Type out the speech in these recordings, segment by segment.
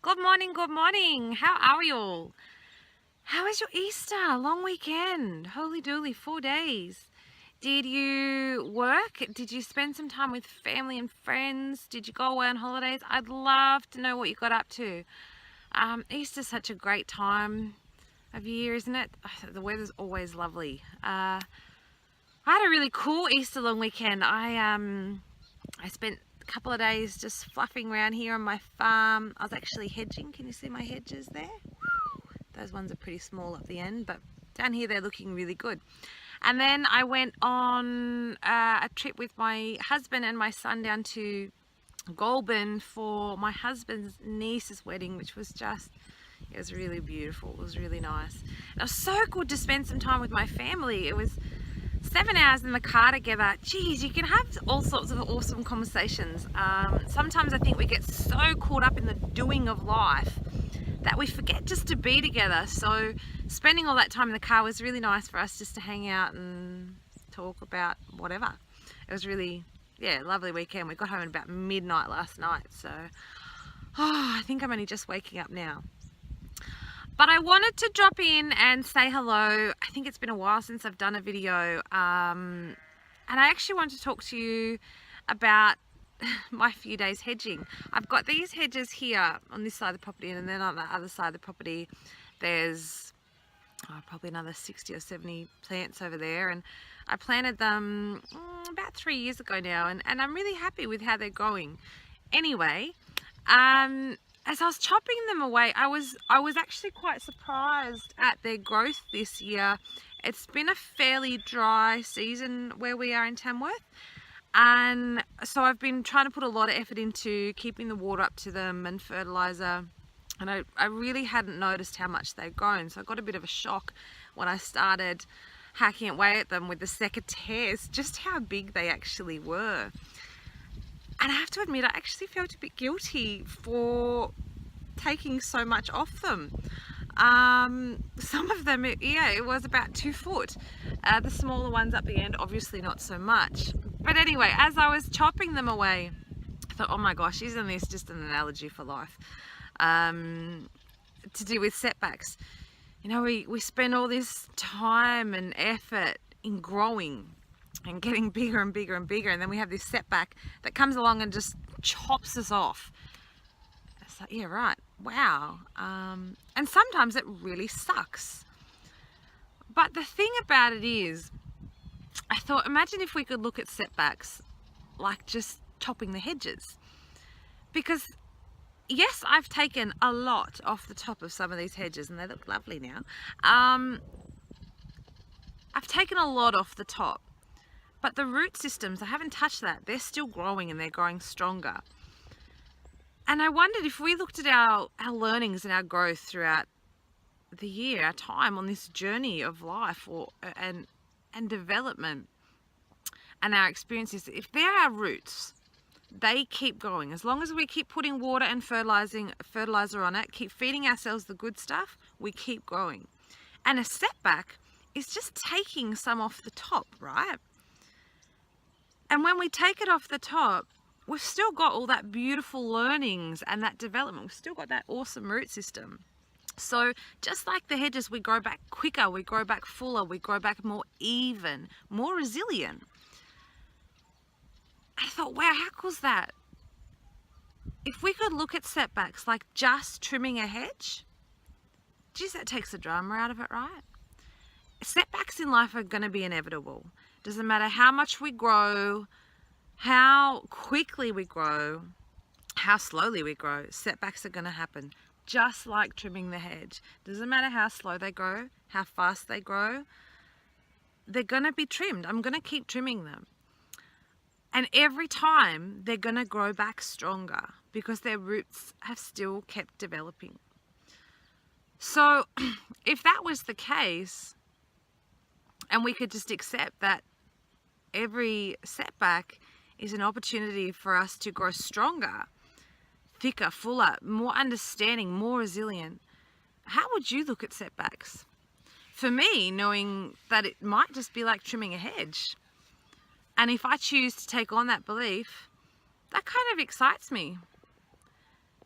Good morning, good morning. How are we all? How was your Easter? Long weekend. Holy dooly, 4 days. Did you work? Did you spend some time with family and friends? Did you go away on holidays? I'd love to know what you got up to. Easter's such a great time of year, isn't it? The weather's always lovely. I had a really cool Easter long weekend. I spent a couple of days just fluffing around here on my farm. I was actually hedging. Can you see my hedges there? Those ones are pretty small up the end, but down here they're looking really good. And then I went on a trip with my husband and my son down to Goulburn for my husband's niece's wedding, which was it was really beautiful. It was really nice. And it was so good to spend some time with my family. It was 7 hours in the car together. Geez, you can have all sorts of awesome conversations. Sometimes I think we get so caught up in the doing of life that we forget just to be together. So spending all that time in the car was really nice for us just to hang out and talk about whatever. It was really, lovely weekend. We got home at about midnight last night. So, I think I'm only just waking up now. But I wanted to drop in and say hello. I think it's been a while since I've done a video. And I actually want to talk to you about my few days hedging. I've got these hedges here on this side of the property, and then on the other side of the property there's probably another 60 or 70 plants over there, and I planted them about 3 years ago now, and I'm really happy with how they're going. Anyway, as I was chopping them away, I was actually quite surprised at their growth this year. It's been a fairly dry season where we are in Tamworth, and so I've been trying to put a lot of effort into keeping the water up to them and fertilizer, and I really hadn't noticed how much they'd grown, so I got a bit of a shock when I started hacking away at them with the secateurs, just how big they actually were. And I have to admit, I actually felt a bit guilty for taking so much off them. Some of them, it was about 2 foot. The smaller ones up the end, obviously not so much. But anyway, as I was chopping them away, I thought, oh my gosh, isn't this just an analogy for life? To do with setbacks. You know, we spend all this time and effort in growing and getting bigger and bigger and bigger, and then we have this setback that comes along and just chops us off. It's like, yeah, right, wow. And sometimes it really sucks. But the thing about it is, I thought, imagine if we could look at setbacks like just chopping the hedges. Because yes, I've taken a lot off the top of some of these hedges, and they look lovely now. I've taken a lot off the top. But the root systems, I haven't touched that. They're still growing, and they're growing stronger. And I wondered if we looked at our learnings and our growth throughout the year, our time on this journey of life and development, and our experiences, if they're our roots, they keep going. As long as we keep putting water and fertilizer on it, keep feeding ourselves the good stuff, we keep growing. And a setback is just taking some off the top, right? And when we take it off the top, we've still got all that beautiful learnings and that development. We've still got that awesome root system. So just like the hedges, we grow back quicker, we grow back fuller, we grow back more even, more resilient. I thought, wow, how cool's that? If we could look at setbacks like just trimming a hedge, geez, that takes the drama out of it, right? Setbacks in life are going to be inevitable. Doesn't matter how much we grow, how quickly we grow, how slowly we grow, setbacks are going to happen. Just like trimming the hedge. Doesn't matter how slow they grow, how fast they grow, they're going to be trimmed. I'm going to keep trimming them. And every time they're going to grow back stronger because their roots have still kept developing. So if that was the case, and we could just accept that every setback is an opportunity for us to grow stronger, thicker, fuller, more understanding, more resilient, how would you look at setbacks? For me, knowing that it might just be like trimming a hedge, and if I choose to take on that belief, that kind of excites me.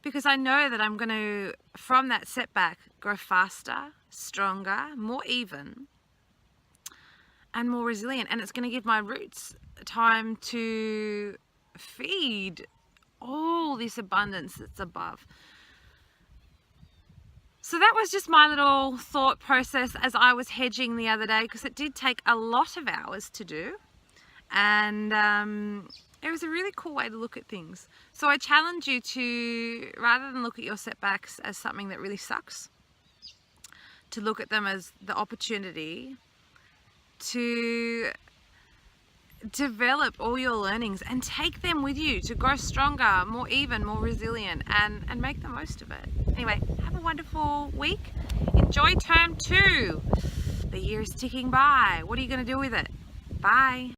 because I know that I'm going to, from that setback, grow faster, stronger, more even, and more resilient. And it's going to give my roots time to feed all this abundance that's above. So that was just my little thought process as I was hedging the other day, because it did take a lot of hours to do. And it was a really cool way to look at things. So I challenge you to, rather than look at your setbacks as something that really sucks, to look at them as the opportunity to develop all your learnings and take them with you to grow stronger, more even, more resilient, and make the most of it. Anyway, have a wonderful week. Enjoy term 2. The year is ticking by. What are you going to do with it? Bye.